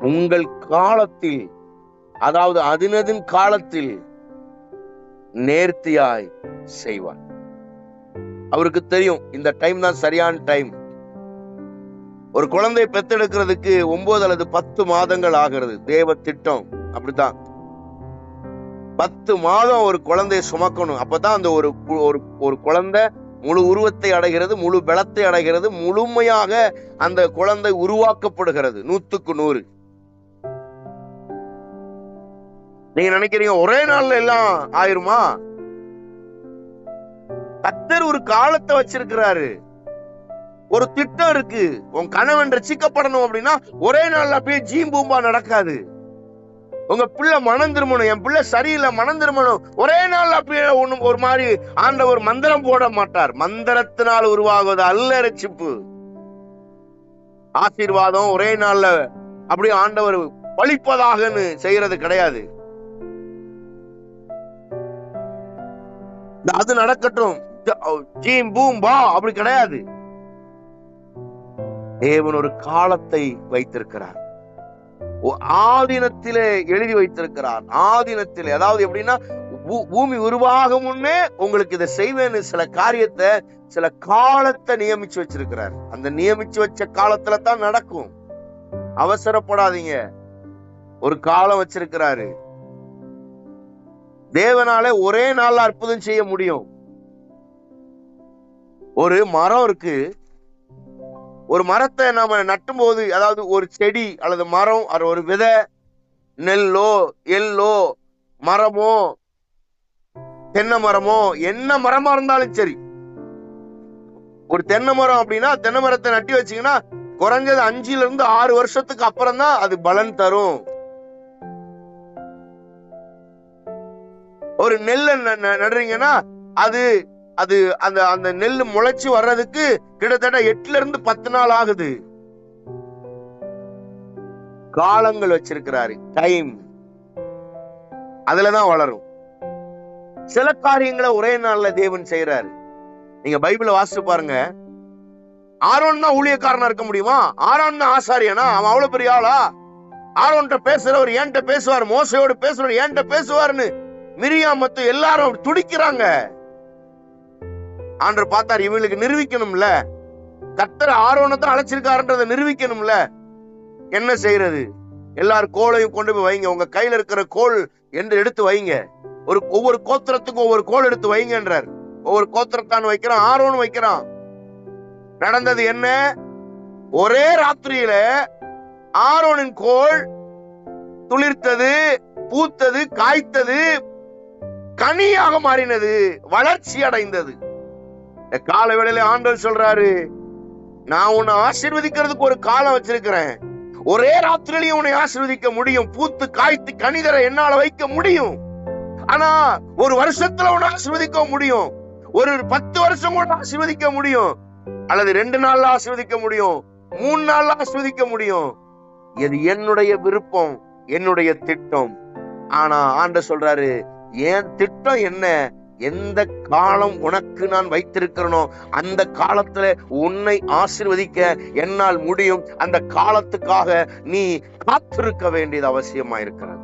உங்கள் காலத்தில், அதாவது அதினதின் காலத்தில் நேர்த்தியாய் செய்வார். அவருக்கு தெரியும் இந்த டைம் தான் சரியான டைம். ஒரு குழந்தை பெத்தெடுக்கிறதுக்கு 9 அல்லது 10 மாதங்கள் ஆகிறது. தேவ திட்டம் அப்படித்தான். 10 மாதம் ஒரு குழந்தையை சுமக்கணும். அப்பதான் அந்த ஒரு குழந்தை முழு உருவத்தை அடைகிறது, முழு பலத்தை அடைகிறது, முழுமையாக அந்த குழந்தை உருவாக்கப்படுகிறது. 100க்கு 100. நீங்க நினைக்கிறீங்க ஒரே நாள்ல எல்லாம் ஆயிருமா? கர்த்தர் ஒரு காலத்தை வச்சிருக்கிறாரு, ஒரு திட்டம் இருக்கு. உன் கணவன் ரட்சிக்கப்படணும் அப்படின்னா ஒரே நாள்ல அப்படியே ஜீம்பூம்பா நடக்காது. உங்க பிள்ளை மனம் திரும்பணும், என் பிள்ளை சரியில்லை மனம் திரும்பணும், ஒரே நாள் அப்படியே ஒண்ணும் ஒரு மாதிரி ஆண்டவர் மந்திரம் போட மாட்டார். மந்திரத்தினால் உருவாகுவது அல்ல ரட்சிப்பு. ஆசீர்வாதம் ஒரே நாள்ல அப்படியே ஆண்டவர் பழிப்பதாகன்னு செய்யறது கிடையாது. அது நடக்கட்டும் ஜீம் பூம் பா அப்படி கிடையாது. தேவன் ஒரு காலத்தை வைத்திருக்கிறார், ஆதீனத்திலே எழுதி வைத்திருக்கிறார். ஆதீனத்திலே, அதாவது எப்படின்னா பூமி உருவாகும் முன்னே உங்களுக்கு இதை செய்வேன்னு சில காரியத்தை, சில காலத்தை நியமிச்சு வச்சிருக்கிறார். அந்த நியமிச்சு வச்ச காலத்துல தான் நடக்கும். அவசரப்படாதீங்க, ஒரு காலம் வச்சிருக்கிறாரு. தேவனால ஒரே நாள்ல அற்புதம் செய்ய முடியும். ஒரு மரம் இருக்கு, ஒரு மரத்தை நாம நட்டும் போது, அதாவது ஒரு செடி அல்லது மரம், அது ஒரு விதை, நெல்லோ எள்ளோ மரமோ தென்னை மரமோ என்ன மரமா இருந்தாலும் சரி, ஒரு தென்னை மரம் அப்படின்னா தென்னை மரத்தை நட்டி வச்சீங்கன்னா குறைஞ்சது 5 இருந்து 6 வருஷத்துக்கு அப்புறம் தான் அது பலன் தரும். ஒரு நெல்லை நடுறீங்கன்னா அது அது அந்த அந்த நெல் முளைச்சு வர்றதுக்கு கிட்டத்தட்ட 8 இருந்து 10 நாள் ஆகுது. காலங்கள் வச்சிருக்கிறாரு, டைம். அதுலதான் வளரும். சில காரியங்களை ஒரே நாள்ல தேவன் செய்யறாரு. நீங்க பைபிளை வாசிச்சு பாருங்க. ஆரோன் தான் ஊழியக்காரனா இருக்க முடியுமா? ஆரோன் தான் ஆசாரியனா? அவன் அவ்வளவு பெரிய ஆளா? ஆரோன்ட்ட பேசுறவர் ஏன்ட்ட பேசுவார், மோசையோடு பேசுறவர் ஏன்ட்ட பேசுவார்னு மிரியாம் மத்த எல்லாரும் துடிக்கிறாங்க. ஆண்டவர் பார்த்தார், இவங்களுக்கு நிரூபிக்கணும்ல, கர்த்தர் ஆரோனை தான் அழைச்சிருக்காருன்றதை நிரூபிக்கணும்ல. என்ன செய்யறது? எல்லாரும் கோலையும் கொண்டு போய் வைங்க, உங்க கையில இருக்கிற கோல் என்று எடுத்து வைங்க, ஒவ்வொரு கோத்திரத்துக்கும் ஒவ்வொரு கோல் எடுத்து வைங்கன்றார். ஒவ்வொரு கோத்திரத்தான் வைக்கிறான், ஆரோன் வைக்கிறான். நடந்தது என்ன? ஒரே ராத்திரியில ஆரோனின் கோல் துளிர்த்தது, பூத்தது, காய்த்தது, கனியாக மாறினது, வளர்ச்சி அடைந்தது. கால வேளையில ஆண்டவர் சொல்றாரு, நான் உன்னை ஆசீர்வதிக்கிறதுக்கு ஒரு காலம் வச்சிருக்கிறேன். ஒரே ராத்திரியிலையும் உன்னை ஆசீர்வதிக்க முடியும், பூத்து காய்த்து கனிதரை என்னால வைக்க முடியும். ஆனா ஒரு வருஷத்துல உன்னை ஆசீர்வதிக்க முடியும், ஒரு 10 வருஷம் கூட ஆசீர்வதிக்க முடியும், அல்லது 2 நாள்ல ஆசீர்வதிக்க முடியும், 3 நாள்ல ஆசீர்வதிக்க முடியும். இது என்னுடைய விருப்பம், என்னுடைய திட்டம். ஆனா ஆண்டவர் சொல்றாரு, என் திட்டம் என்ன? எந்த காலம் உனக்கு நான் வைத்திருக்கிறனோ அந்த காலத்துல உன்னை ஆசீர்வதிக்க என்னால் முடியும். அந்த காலத்துக்காக நீ காத்திருக்க வேண்டியது அவசியமா இருக்கிறது.